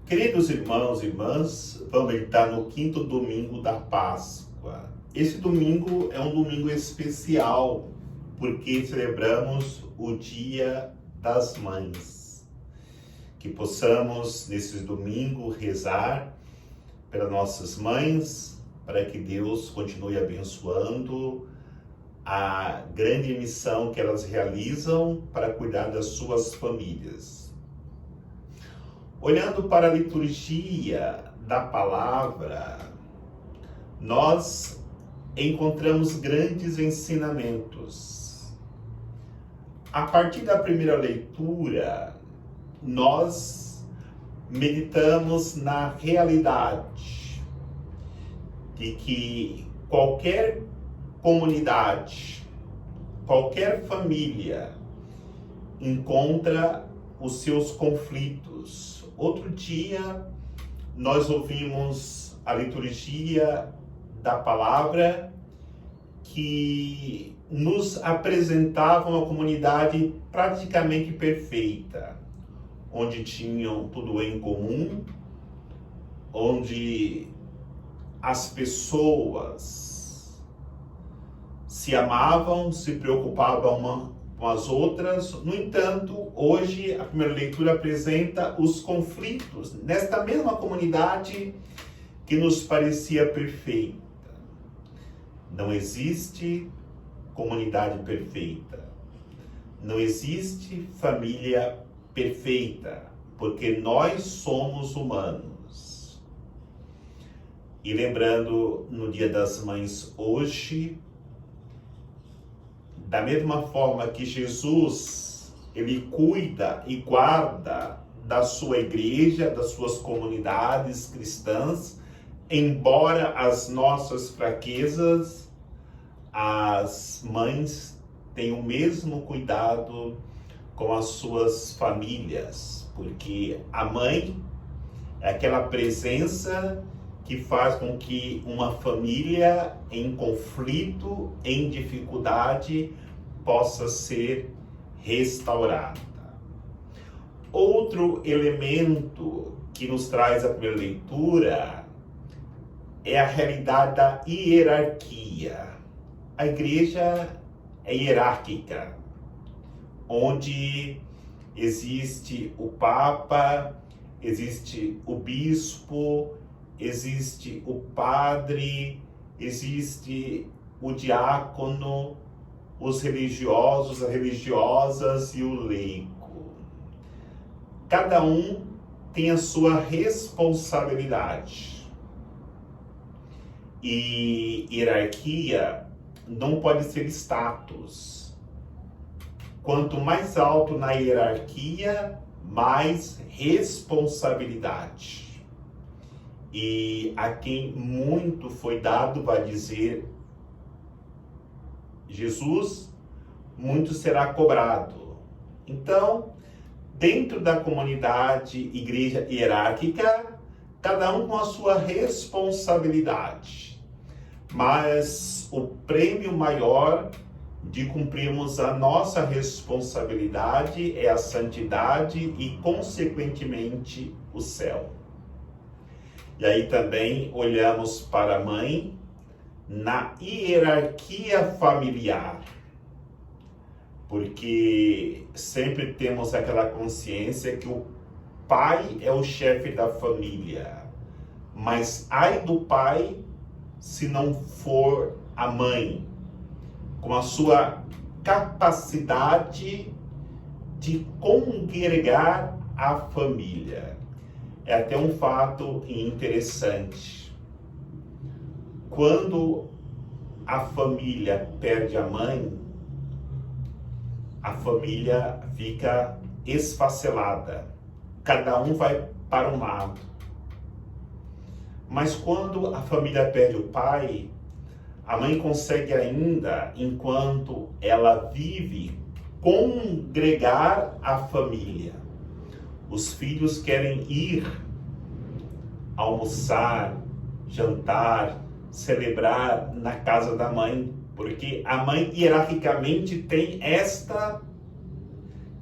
Queridos irmãos e irmãs, vamos meditar no quinto domingo da Páscoa. Esse domingo é um domingo especial, porque celebramos o Dia das Mães. Que possamos, nesse domingo, rezar pelas nossas mães, para que Deus continue abençoando a grande missão que elas realizam para cuidar das suas famílias. Olhando para a liturgia da palavra, nós encontramos grandes ensinamentos. A partir da primeira leitura, nós meditamos na realidade de que qualquer comunidade, qualquer família encontra os seus conflitos. Outro dia, nós ouvimos a liturgia da palavra que nos apresentava uma comunidade praticamente perfeita, onde tinham tudo em comum, onde as pessoas se amavam, se preocupavam uma com as outras. No entanto, hoje a primeira leitura apresenta os conflitos nesta mesma comunidade que nos parecia perfeita. Não existe comunidade perfeita. Não existe família perfeita, porque nós somos humanos. E lembrando, no Dia das Mães hoje, da mesma forma que Jesus, ele cuida e guarda da sua igreja, das suas comunidades cristãs, embora as nossas fraquezas, as mães têm o mesmo cuidado com as suas famílias, porque a mãe é aquela presença que faz com que uma família em conflito, em dificuldade, possa ser restaurada. Outro elemento que nos traz a primeira leitura é a realidade da hierarquia. A igreja é hierárquica, onde existe o Papa, existe o Bispo, existe o padre, existe o diácono, os religiosos, as religiosas e o leigo. Cada um tem a sua responsabilidade. E hierarquia não pode ser status. Quanto mais alto na hierarquia, mais responsabilidade. E a quem muito foi dado, vai dizer Jesus, muito será cobrado. Então, dentro da comunidade, igreja hierárquica, cada um com a sua responsabilidade. Mas o prêmio maior de cumprirmos a nossa responsabilidade é a santidade e, consequentemente, o céu. E aí também olhamos para a mãe na hierarquia familiar, porque sempre temos aquela consciência que o pai é o chefe da família, mas ai do pai se não for a mãe, com a sua capacidade de congregar a família. É até um fato interessante. Quando a família perde a mãe, a família fica esfacelada. Cada um vai para um lado. Mas quando a família perde o pai, a mãe consegue ainda, enquanto ela vive, congregar a família. Os filhos querem ir almoçar, jantar, celebrar na casa da mãe, porque a mãe hierarquicamente tem esta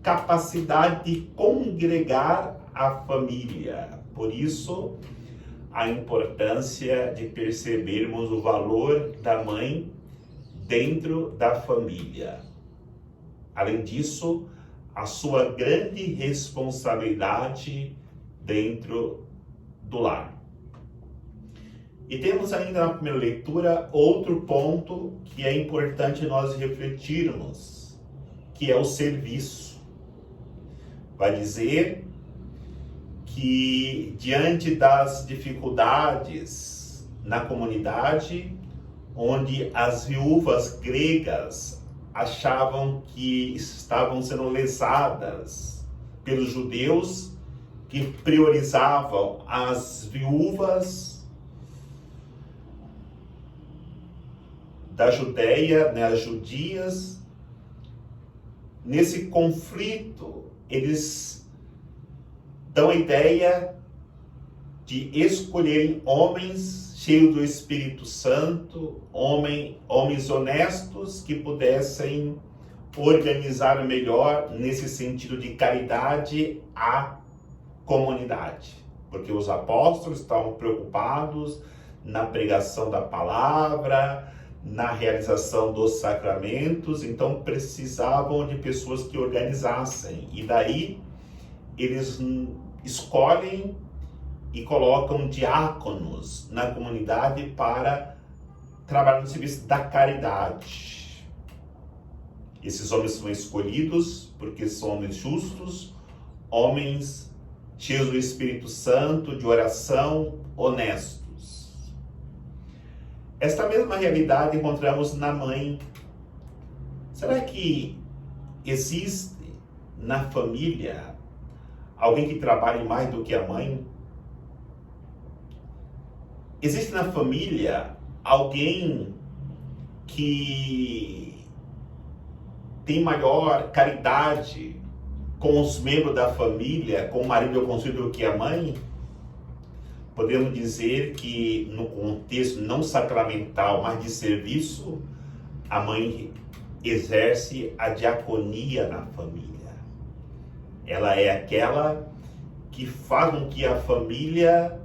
capacidade de congregar a família. Por isso, a importância de percebermos o valor da mãe dentro da família. Além disso, a sua grande responsabilidade dentro do lar. E temos ainda na primeira leitura outro ponto que é importante nós refletirmos, que é o serviço. Vai dizer que diante das dificuldades na comunidade, onde as viúvas gregas achavam que estavam sendo lesadas pelos judeus, que priorizavam as viúvas da Judéia, né, as judias. Nesse conflito, eles dão a ideia de escolherem homens cheios do Espírito Santo, homens honestos que pudessem organizar melhor nesse sentido de caridade a comunidade. Porque os apóstolos estavam preocupados na pregação da palavra, na realização dos sacramentos, então precisavam de pessoas que organizassem. E daí eles escolhem e colocam diáconos na comunidade para trabalhar no serviço da caridade. Esses homens são escolhidos porque são homens justos, homens cheios do Espírito Santo, de oração, honestos. Esta mesma realidade encontramos na mãe. Será que existe na família alguém que trabalhe mais do que a mãe? Existe na família alguém que tem maior caridade com os membros da família, com o marido ou com o filho do que a mãe? Podemos dizer que no contexto não sacramental, mas de serviço, a mãe exerce a diaconia na família. Ela é aquela que faz com que a família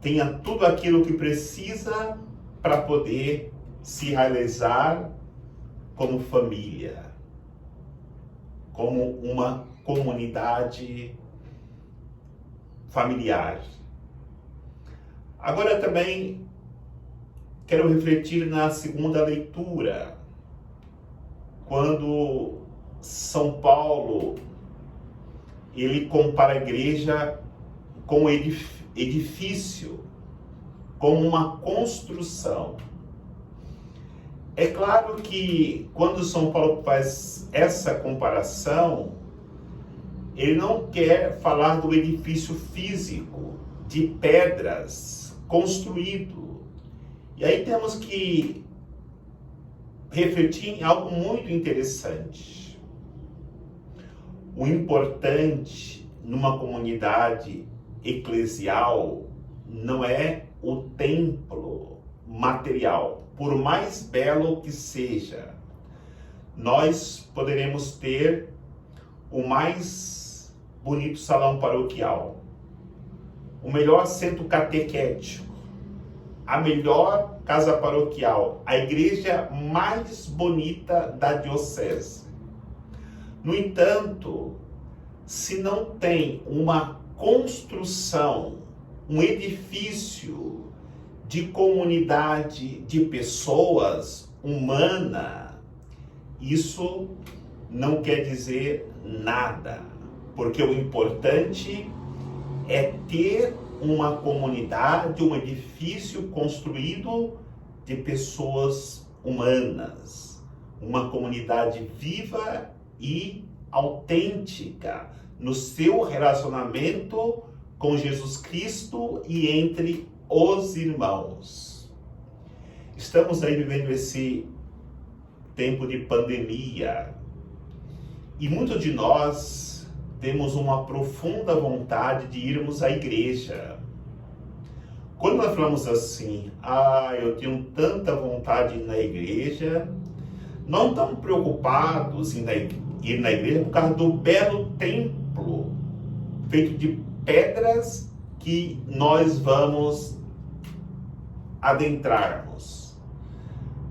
tenha tudo aquilo que precisa para poder se realizar como família, como uma comunidade familiar. Agora também quero refletir na segunda leitura, quando São Paulo ele compara a igreja com o edifício, como uma construção. É claro que quando São Paulo faz essa comparação, ele não quer falar do edifício físico, de pedras, construído. E aí temos que refletir em algo muito interessante. O importante numa comunidade eclesial não é o templo material, por mais belo que seja. Nós poderemos ter o mais bonito salão paroquial, o melhor centro catequético, a melhor casa paroquial, a igreja mais bonita da diocese. No entanto, se não tem uma construção, um edifício de comunidade de pessoas humana, isso não quer dizer nada, porque o importante é ter uma comunidade, um edifício construído de pessoas humanas, uma comunidade viva e autêntica no seu relacionamento com Jesus Cristo e entre os irmãos. Estamos aí vivendo esse tempo de pandemia e muitos de nós temos uma profunda vontade de irmos à igreja. Quando nós falamos assim, eu tenho tanta vontade de ir na igreja, não estamos preocupados em ir na igreja por causa do belo templo feito de pedras que nós vamos adentrarmos.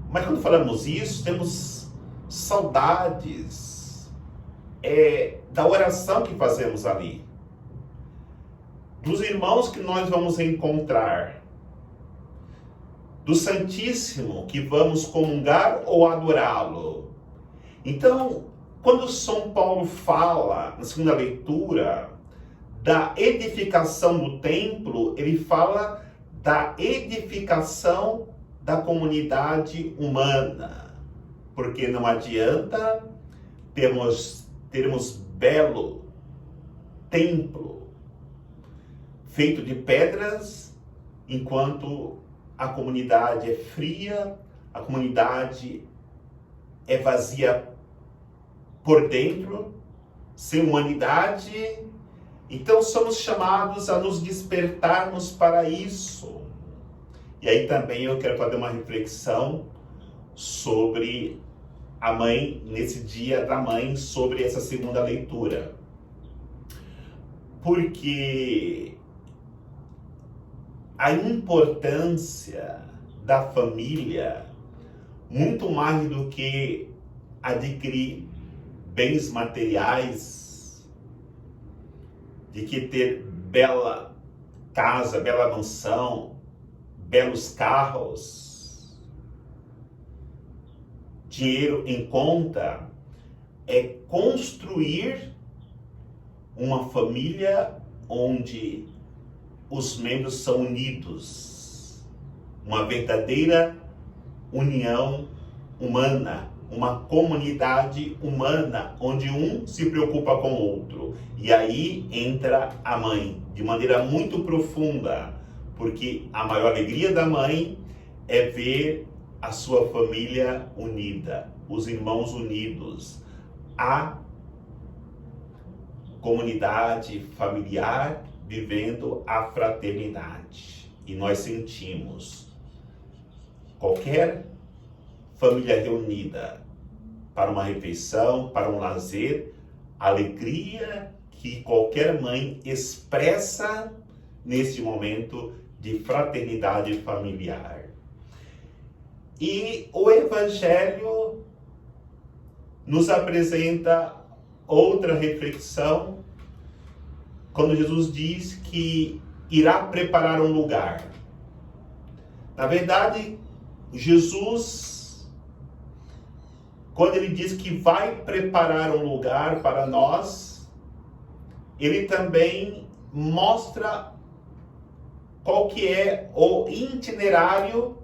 Mas quando falamos isso, temos saudades da oração que fazemos ali, dos irmãos que nós vamos encontrar, do Santíssimo que vamos comungar ou adorá-lo. Então, quando São Paulo fala, na segunda leitura, da edificação do templo, ele fala da edificação da comunidade humana. Porque não adianta termos belo templo feito de pedras, enquanto a comunidade é fria, a comunidade é vazia por dentro, sem humanidade. Então somos chamados a nos despertarmos para isso. E aí também eu quero fazer uma reflexão sobre a mãe, nesse dia da mãe, sobre essa segunda leitura. Porque a importância da família, muito mais do que adquirir bens materiais, de que ter bela casa, bela mansão, belos carros, dinheiro em conta, é construir uma família onde os membros são unidos, uma verdadeira união humana, uma comunidade humana, onde um se preocupa com o outro. E aí entra a mãe, de maneira muito profunda, porque a maior alegria da mãe é ver a sua família unida, os irmãos unidos, a comunidade familiar vivendo a fraternidade. E nós sentimos qualquer família reunida para uma refeição, para um lazer, a alegria que qualquer mãe expressa nesse momento de fraternidade familiar. E o Evangelho nos apresenta outra reflexão, quando Jesus diz que irá preparar um lugar. Na verdade, Jesus, quando ele diz que vai preparar um lugar para nós, ele também mostra qual que é o itinerário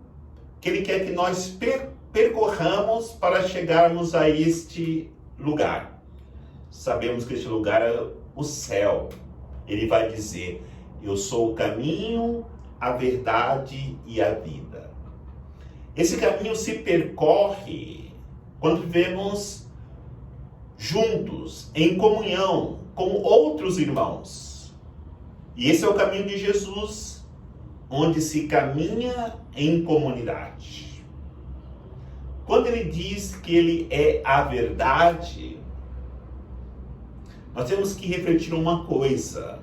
que ele quer que nós percorramos para chegarmos a este lugar. Sabemos que este lugar é o céu. Ele vai dizer: eu sou o caminho, a verdade e a vida. Esse caminho se percorre quando vivemos juntos, em comunhão com outros irmãos. E esse é o caminho de Jesus, onde se caminha em comunidade. Quando ele diz que ele é a verdade, nós temos que refletir uma coisa.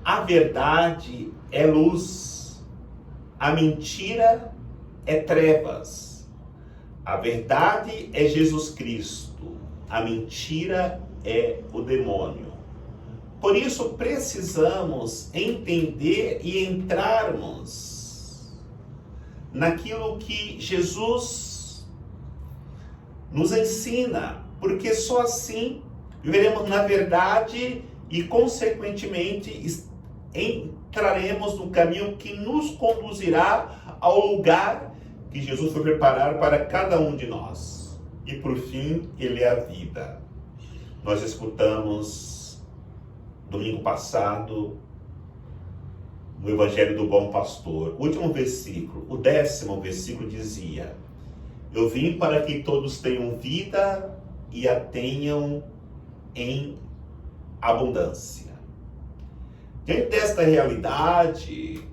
A verdade é luz, a mentira é trevas. A verdade é Jesus Cristo, a mentira é o demônio. Por isso precisamos entender e entrarmos naquilo que Jesus nos ensina, porque só assim viveremos na verdade e, consequentemente, entraremos no caminho que nos conduzirá ao lugar que Jesus foi preparar para cada um de nós. E, por fim, ele é a vida. Nós escutamos, domingo passado, no Evangelho do Bom Pastor, o último versículo, o 10º versículo dizia: eu vim para que todos tenham vida e a tenham em abundância. Diante desta realidade,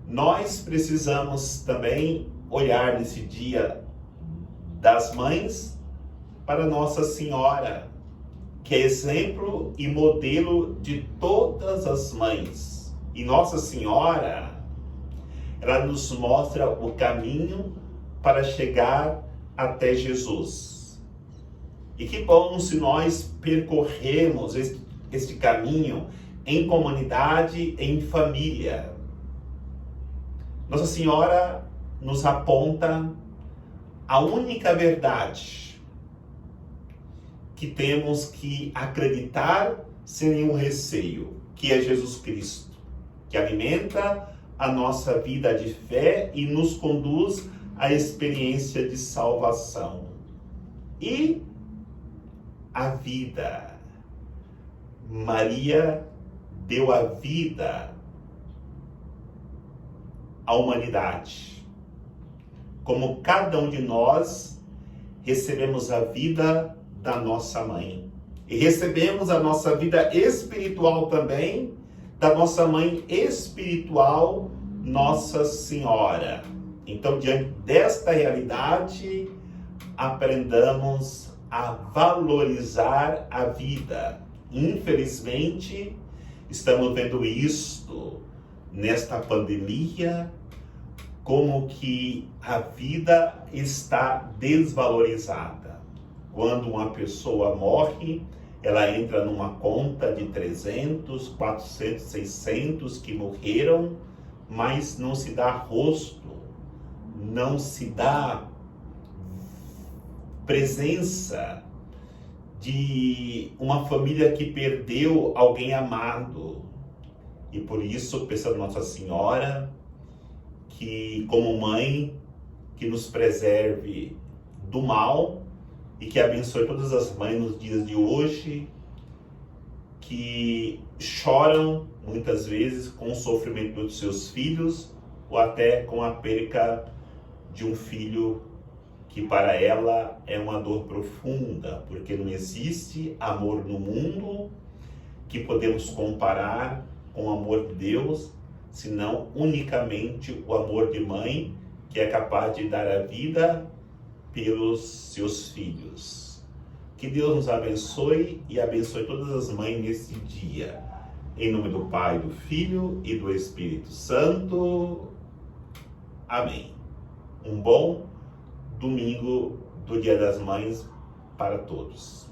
nós precisamos também olhar nesse dia das mães para Nossa Senhora, que é exemplo e modelo de todas as mães. E Nossa Senhora, ela nos mostra o caminho para chegar até Jesus. E que bom se nós percorremos este caminho em comunidade, em família. Nossa Senhora nos aponta a única verdade que temos que acreditar sem nenhum receio, que é Jesus Cristo, que alimenta a nossa vida de fé e nos conduz à experiência de salvação. E a vida. Maria deu a vida à humanidade. Como cada um de nós recebemos a vida da nossa mãe. E recebemos a nossa vida espiritual também da nossa mãe espiritual, Nossa Senhora. Então, diante desta realidade, aprendamos a valorizar a vida. Infelizmente, estamos vendo isto nesta pandemia, como que a vida está desvalorizada. Quando uma pessoa morre, ela entra numa conta de 300, 400, 600 que morreram, mas não se dá rosto, não se dá presença de uma família que perdeu alguém amado. E por isso, pensando Nossa Senhora, que como mãe, que nos preserve do mal e que abençoe todas as mães nos dias de hoje, que choram muitas vezes com o sofrimento dos seus filhos ou até com a perca de um filho que para ela é uma dor profunda, porque não existe amor no mundo que podemos comparar com o amor de Deus, senão unicamente o amor de mãe, que é capaz de dar a vida pelos seus filhos. Que Deus nos abençoe e abençoe todas as mães nesse dia. Em nome do Pai, do Filho e do Espírito Santo. Amém. Um bom domingo do Dia das Mães para todos.